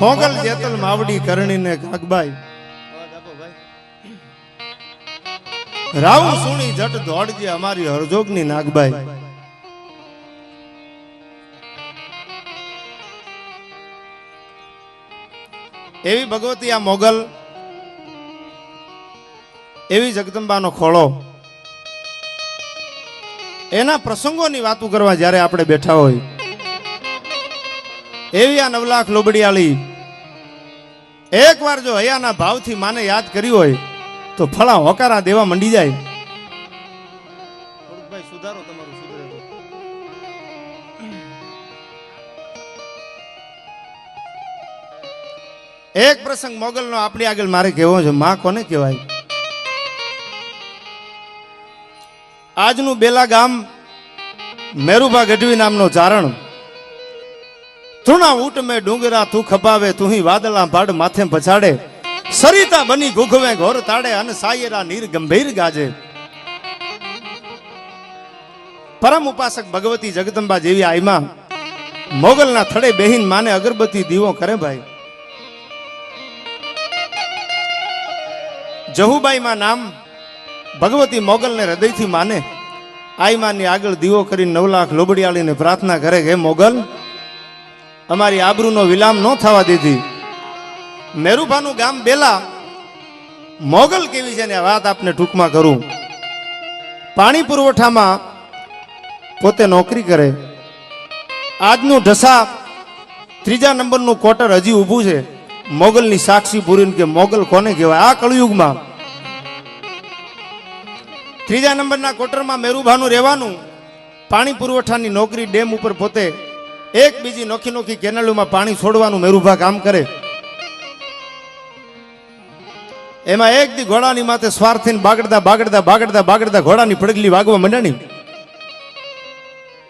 મોગલ જેતલ માવડી કરણીને કાગબાઈ રાવ સુણી જટ દોડજે અમારી હરજોગની નાગબાઈ એવી ભગવતી આ મોગલ એવી જગદંબાનો ખોળો એના પ્રસંગોની વાતો કરવા જ્યારે આપણે બેઠા હોય એવી આ 9 લાખ લોબડિયાળી એકવાર જો હૈયાના ભાવથી માને યાદ કરી હોય તો ફળા હોકારા દેવા મંડી જાય. ભાઈ સુધારો તમારું સુધરે. એક પ્રસંગ મોગલનો આપણી આગળ મારે કહેવો છે. માં કોને કહેવાય? આજનું બેલા ગામ મેરુભા ગઢવી નામનો ચારણ તૃણા ઊટ મેં ડુંગરા તું ખપાવે તું વાદળા ભાડ માથે પછાડે સરિતા બની ગુગવે ઘોર તાડે અને સાયરા નીર ગંભીર ગાજે. પરમ ઉપાસક ભગવતી જગદંબા જેવી આઈમાં મોગલના થડે બેહીન માને અગરબત્તી દીવો કરે ભાઈ. જહુબાઈ માં નામ ભગવતી મોગલને હૃદયથી માને આઈમાની આગળ દીવો કરીને 9 લાખ લોબડિયાળીને પ્રાર્થના કરે કે મોગલ અમારી આબરૂનો વિલામ ન થવા દીધી. મેરુભાનું ગામ બેલા મોગલ કેવી છે ને વાત આપને ટૂંકમાં કરું. પાણી પુરવઠામાં પોતે નોકરી કરે. આજનું ઢસા 3જા નંબરનું ક્વાર્ટર હજી ઊભું છે. મોગલની સાક્ષી પૂરીને કે મોગલ કોને કહેવાય? આ કળયુગમાં 3જા નંબરના ક્વાર્ટરમાં મેરુભાનું રહેવાનું. પાણી પુરવઠાની નોકરી. ડેમ ઉપર પોતે એક બીજી નોખી નોખી કેનાલોમાં પાણી છોડવાનું મેરુભા કામ કરે. એમાં એક દી ઘોડાની માથે સ્વાર થઈને બાગડતા બાગડતા બાગડતા બાગડતા ઘોડાની પડગલી વાગવા માંડ્યાની.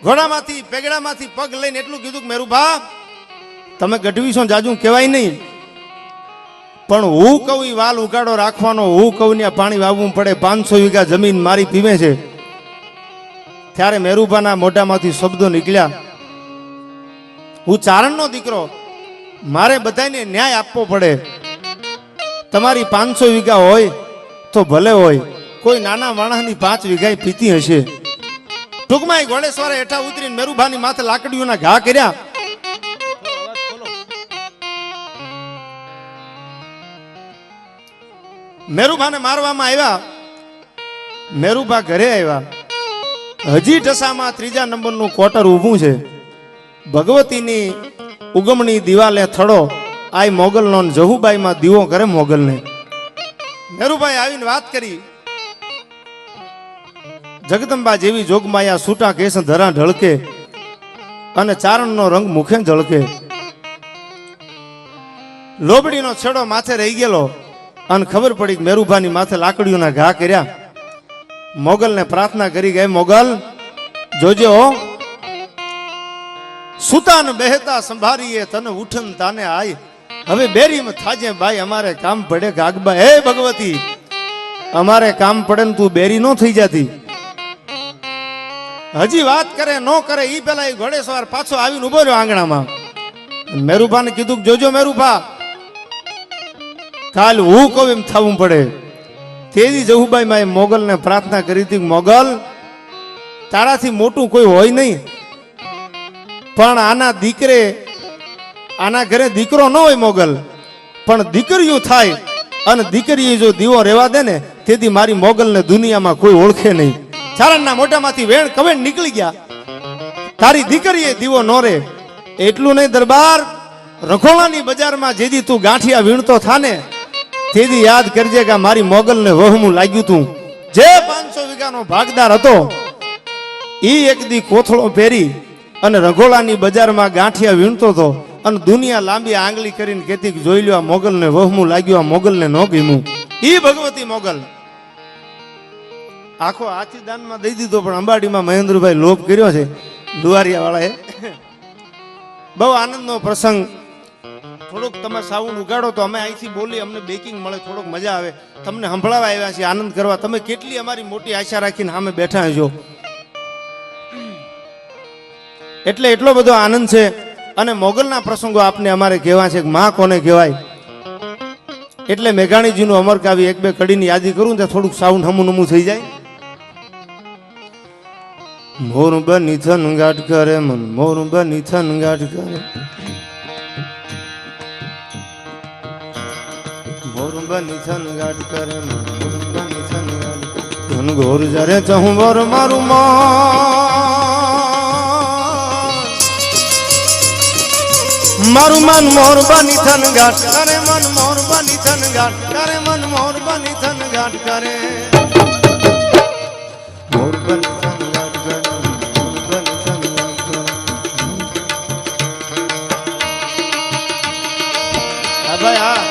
ઘોડામાંથી પેગડામાંથી પગ લઈને એટલું કીધું કે મેરુભા તમે ગઢવી છો જાજુ કહેવાય નહીં, પણ હું કહું ઈ વાલ ઉગાડો રાખવાનો. હું કહું ને પાણી વાવવું પડે. 500 વીઘા જમીન મારી પીવે છે. ત્યારે મેરુભાના મોઢામાંથી શબ્દો નીકળ્યા, હું ચારણનો દીકરો, મારે બધાને ન્યાય આપવો પડે. તમારી 500 વીઘા હોય તો ભલે હોય, કોઈ નાના માણસની 5 વીઘા પીતી હશે. ટૂંકમાં એ ઘોડેશ્વરે હેઠા ઉતરીને મેરુભાની માથે લાકડીઓના ઘા કર્યા. મેરુભાને મારવામાં આવ્યા. મેરુભા ઘરે આવ્યા. હજી ઢસામાં 3જા નંબરનું ક્વાર્ટર ઊભું છે. ભગવતીની ઉગમણી દિવાલે થડો આઈ મોગલનો જહુબાઈમાં દીવો કરે મોગલને. મેરુભાઈ આવીને વાત કરી, જગદંબા જેવી જોગમાયા છૂટા કેસ ધરા ઢળકે અને ચારણનો રંગ મુખે ઝળકે. લોબડીનો છેડો માથે રહી ગયેલો અને ખબર પડી કે મેરુભાની માથે લાકડીઓના ઘા કર્યા. મોગલને પ્રાર્થના કરી ગઈ, મોગલ જોજો સુતાન બેહતા સંભારીએ તને ઉઠન તાને આય. હવે બેરીમાં થાજે ભાઈ અમારે કામ પડે. ગાગબા હે ભગવતી અમારે કામ પડે ને તું બેરી નો થઈ જાતી. હજી વાત કરે નો કરે ઈ પેલા એ ઘોડેસવાર પાછો આવીને ઉભો રહ્યો આંગણામાં. મેરુભાને કીધું જોજો મેરુભા કાલ હું કહું એમ થવું પડે. તેજી જહુબાઈ માં મોગલને પ્રાર્થના કરી હતી, મોગલ તારાથી મોટું કોઈ હોય નહીં, પણ આના ઘરે દીકરો ન હોય મોગલ, પણ દીકરીઓ થાય અને દીકરીએ જો દીવો રહેવા દે ને તેથી મારી મોગલને દુનિયામાં કોઈ ઓળખે નહીં. ચારણના મોઢામાંથી વેણ કવેણ નીકળી ગયા. તારી દીકરીએ દીવો ન રે. એટલું નહીં દરબાર, રખોણાની બજારમાં જેથી તું ગાંઠિયા વીણતો થાને તેથી યાદ કરજે કે મારી મોગલને વહમું લાગ્યું તું. જે 500 વીઘાનો ભાગદાર હતો ઈ એક દી કોથળો પહેરી અને રઘોડાની બજારમાં ગાંઠિયા વીણતો હતો અને દુનિયા લાંબી આંગળી કરીને કેતી જોઈ લ્યો આ મોગલને વહમું લાગ્યું, આ મોગલને ન ગમ્યું. ઈ ભગવતી મોગલ આખો હાથી દાનમાં દઈ દીધો, પણ અંબાડીમાં મહેન્દ્રભાઈ લોભ કર્યો છે દુવારિયા વાળાએ. બહુ આનંદનો પ્રસંગ. થોડુંક તમે સાઉન્ડ ઉગાડો તો અમે અહીંથી બોલી, અમને બેકિંગ મળે, થોડોક મજા આવે. તમને સંભળાવા આવ્યા છીએ, આનંદ કરવા. તમે કેટલી અમારી મોટી આશા રાખીને સામે બેઠા છો, એટલે એટલો બધો આનંદ છે. અને મોગલના પ્રસંગો આપને અમારે કહેવા છે કે માં કોને કહેવાય, એટલે મેઘાણીજીનું અમર કાવ્ય એક બે કડીની યાદી કરું તો થોડુંક સાઉન્ડ હમું નમું થઈ જાય. મોર બની થનગાટ કરે મન, મોર બની થનગાટ કરે, મોર બની થનગાટ કરે મન, મોર બની થનગાટ ધન ઘોર જરે ચહું વર મારું મારું મન મોર બની થનગાટ કરે મન, મોર બની થનગાટ કરે મન, મોર બની થનગાટ કરે, મોર બની થનગાટ કરે, મોર બની થનગાટ કરે. હા ભાઈ હા.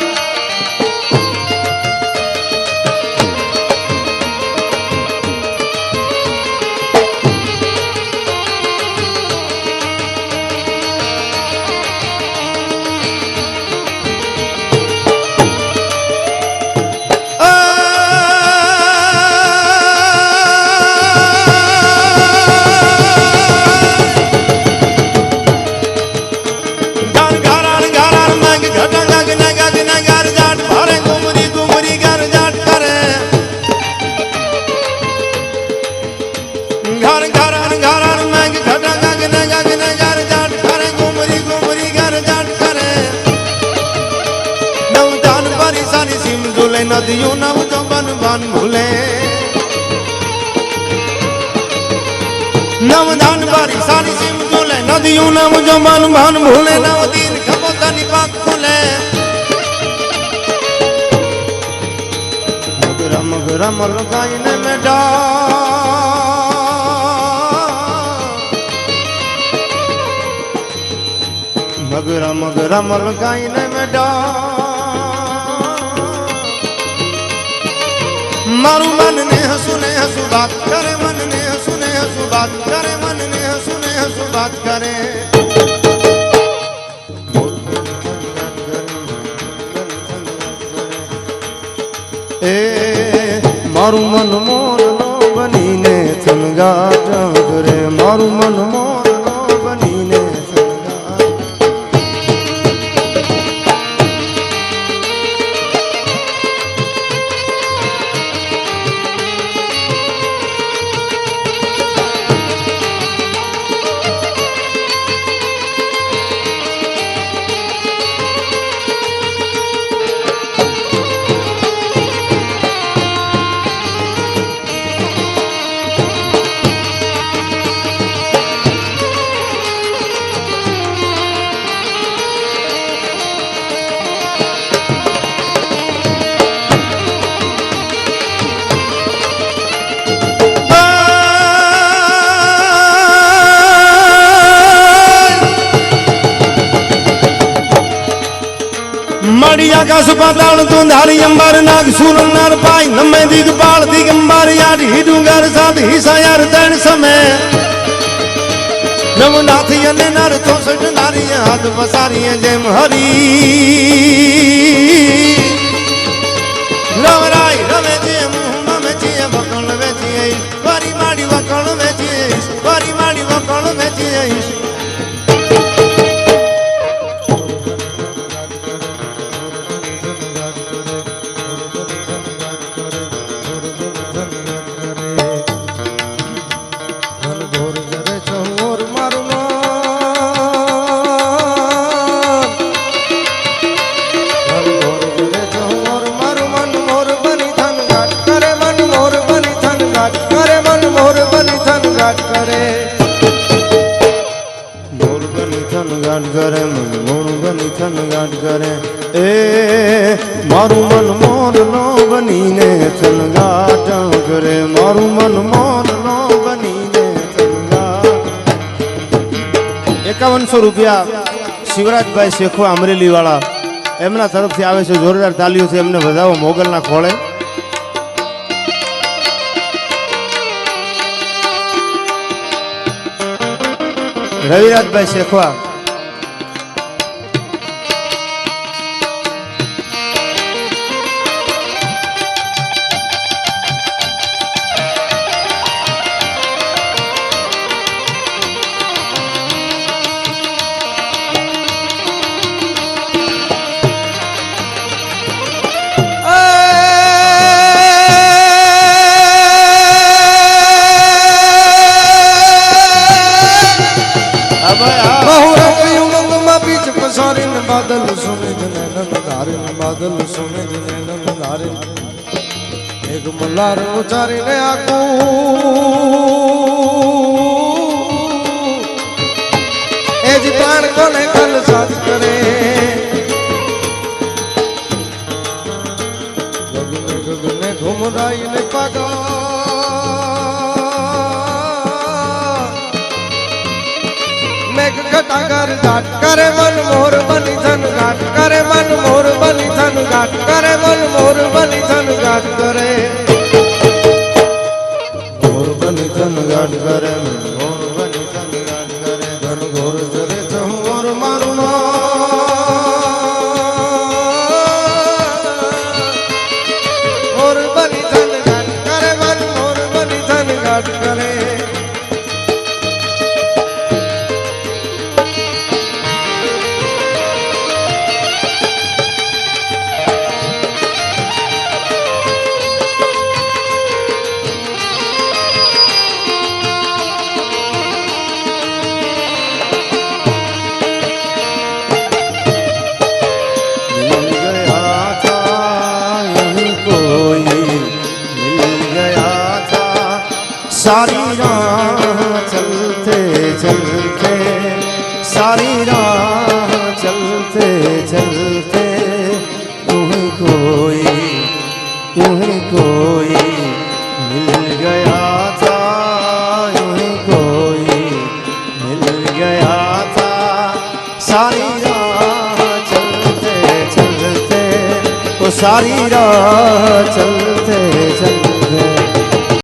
નદીઓ નવ તો બન બન ભૂલે, નવ દાન બારી સારી સીમ ઝૂલે, નદીઓ નવ જો બન બન ભૂલે, નવ દીન ખબોતાની પાક ખુલે. મગરા મગરા મલકાઈને મેડા, મગરા મગરા મલકાઈને મેડા, મારું મન ને હસુ ને હસુ બાત કરે, મન ને હસુ ને હસુ બાત કરે, મન ને હસુ ને હસુ બાત કરે. એ મારું મન મોર નો બનીને થનગાટ કરે, મારું મન મોર નો બનીને થનગાટ. આકાશ પાતાળ તું ધારી અંબાર નાગ સુર નર પાય નમે દિગપાળ દિગંબાર યાર હિડુંગર સાધ હિસાયાર તણ સમે નવનાથી અને નર 64 નારી હાથ વસારી જેમ હરી નવરાય રમે છે મુહ મેચી વકળ વેચી વારી માડી વકળ વેચી વારી માડી વકળ વેચી. મારું મન મોર નો બનીને થનગાટ કરે, મારું મન મોર નો બનીને થનગાટ. 5100 રૂપિયા શિવરાજભાઈ શેખવા અમરેલી વાળા એમના તરફથી આવે છે. જોરદાર તાલીઓથી એમને વધાવો મોગલના ખોળે. રવિરાજભાઈ શેખવા धारे बादल सुने नैनन धारे एक मल्हार उचारीने आकू ए जी प्राण कोने कल साथ करे गगने गगने घुमराई ने पागा मेघ घटाकर घाट करे मन मोर बनी धन घाट करे मन मोर बनी धन घाट करे मन मोर बनी धन घाट करे मोर बनी धन घाट करे मोर बनी धन घाट करे धन घोर जरे चहु मोर मारू मोर बनी धन घाट करे मन मोर बनी धन घाट करे सारी राह चलते चलते सारी राह चलते चलते तुम्हें कोई मिल गया था तुम्हें कोई मिल गया था सारी राह चलते चलते वो सारी राह चलते चलते